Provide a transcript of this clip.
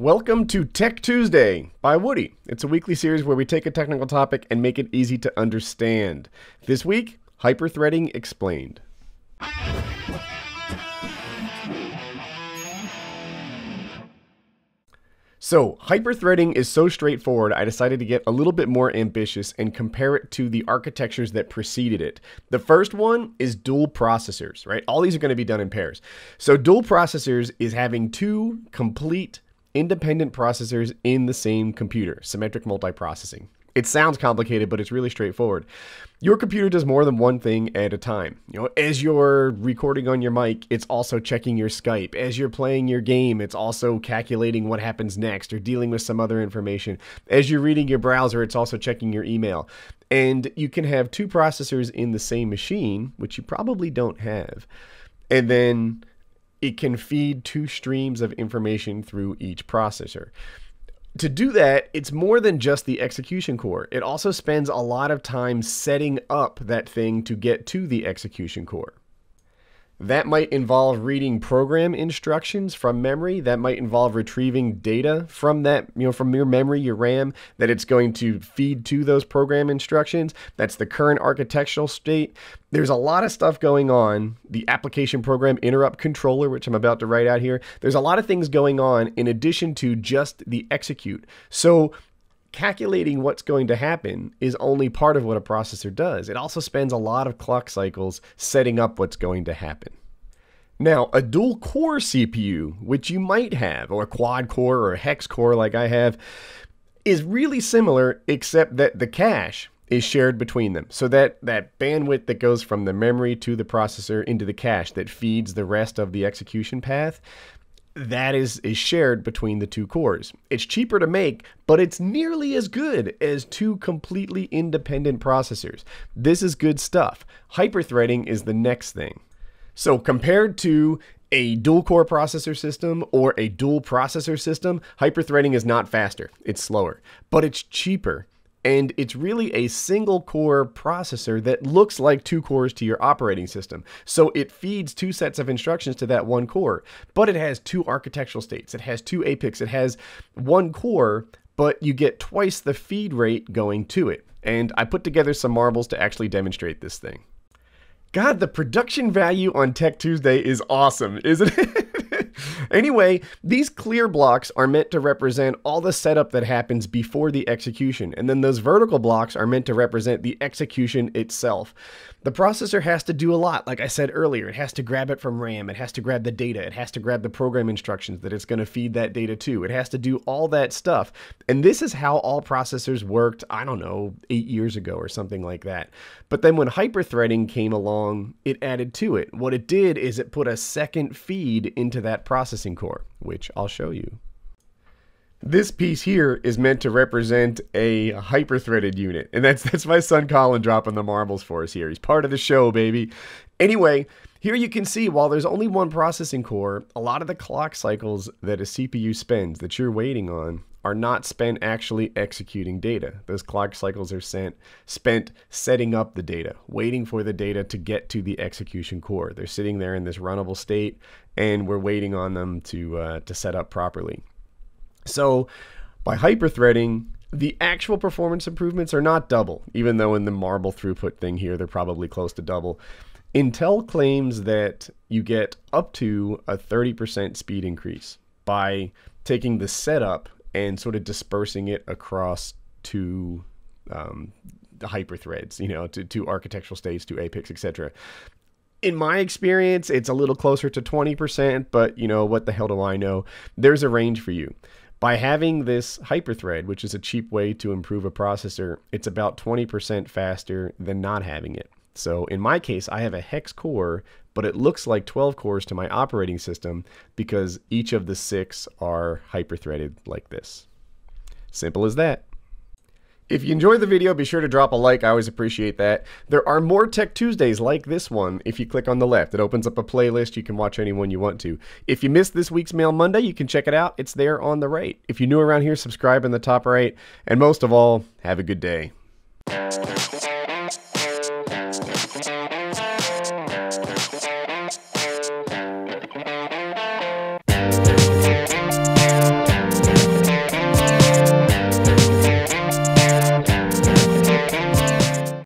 Welcome to Tech Tuesday by Woody. It's a weekly series where we take a technical topic and make it easy to understand. This week, Hyperthreading Explained. So, hyperthreading is so straightforward, I decided to get a little bit more ambitious and compare it to the architectures that preceded it. The first one is dual processors, right? All these are going to be done in pairs. So, dual processors is having two complete independent processors in the same computer, symmetric multiprocessing. It sounds complicated, but it's really straightforward. Your computer does more than one thing at a time. As you're recording on your mic, it's also checking your Skype. As you're playing your game, it's also calculating what happens next or dealing with some other information. As you're reading your browser, it's also checking your email. And you can have two processors in the same machine, which you probably don't have. And then it can feed two streams of information through each processor. To do that, it's more than just the execution core. It also spends a lot of time setting up that thing to get to the execution core. That might involve reading program instructions from memory. That might involve retrieving data from that, from your memory, your RAM, that it's going to feed to those program instructions. That's the current architectural state. There's a lot of stuff going on. The application program interrupt controller, which I'm about to write out here. There's a lot of things going on in addition to just the execute. So calculating what's going to happen is only part of what a processor does. It also spends a lot of clock cycles setting up what's going to happen. Now, a dual core CPU, which you might have, or a quad core or a hex core like I have, is really similar, except that the cache is shared between them. So that bandwidth that goes from the memory to the processor into the cache that feeds the rest of the execution path, that is shared between the two cores. It's cheaper to make, but it's nearly as good as two completely independent processors. This is good stuff. Hyperthreading is the next thing. So compared to a dual-core processor system or a dual processor system, hyperthreading is not faster. It's slower, but it's cheaper. And it's really a single core processor that looks like two cores to your operating system. So it feeds two sets of instructions to that one core, but it has two architectural states. It has two APICs. It has one core, but you get twice the feed rate going to it. And I put together some marbles to actually demonstrate this thing. God, the production value on Tech Tuesday is awesome, isn't it? Anyway, these clear blocks are meant to represent all the setup that happens before the execution, and then those vertical blocks are meant to represent the execution itself. The processor has to do a lot, like I said earlier. It has to grab it from RAM, it has to grab the data, it has to grab the program instructions that it's going to feed that data to. It has to do all that stuff. And this is how all processors worked, I don't know, 8 years ago or something like that. But then when hyperthreading came along, it added to it. What it did is it put a second feed into that processing core, which I'll show you. This piece here is meant to represent a hyperthreaded unit. And that's my son Colin dropping the marbles for us here. He's part of the show, baby. Anyway, here you can see while there's only one processing core, a lot of the clock cycles that a CPU spends that you're waiting on are not spent actually executing data. Those clock cycles are spent setting up the data, waiting for the data to get to the execution core. They're sitting there in this runnable state, and we're waiting on them to set up properly. So by hyperthreading, the actual performance improvements are not double, even though in the marble throughput thing here, they're probably close to double. Intel claims that you get up to a 30% speed increase by taking the setup and sort of dispersing it across two the hyperthreads, to two architectural states, two APICs, etc. In my experience, it's a little closer to 20%, but what the hell do I know? There's a range for you. By having this hyperthread, which is a cheap way to improve a processor, it's about 20% faster than not having it. So in my case, I have a hex core, but it looks like 12 cores to my operating system because each of the 6 are hyperthreaded like this. Simple as that. If you enjoyed the video, be sure to drop a like. I always appreciate that. There are more Tech Tuesdays like this one if you click on the left. It opens up a playlist. You can watch any one you want to. If you missed this week's Mail Monday, you can check it out. It's there on the right. If you're new around here, subscribe in the top right. And most of all, have a good day.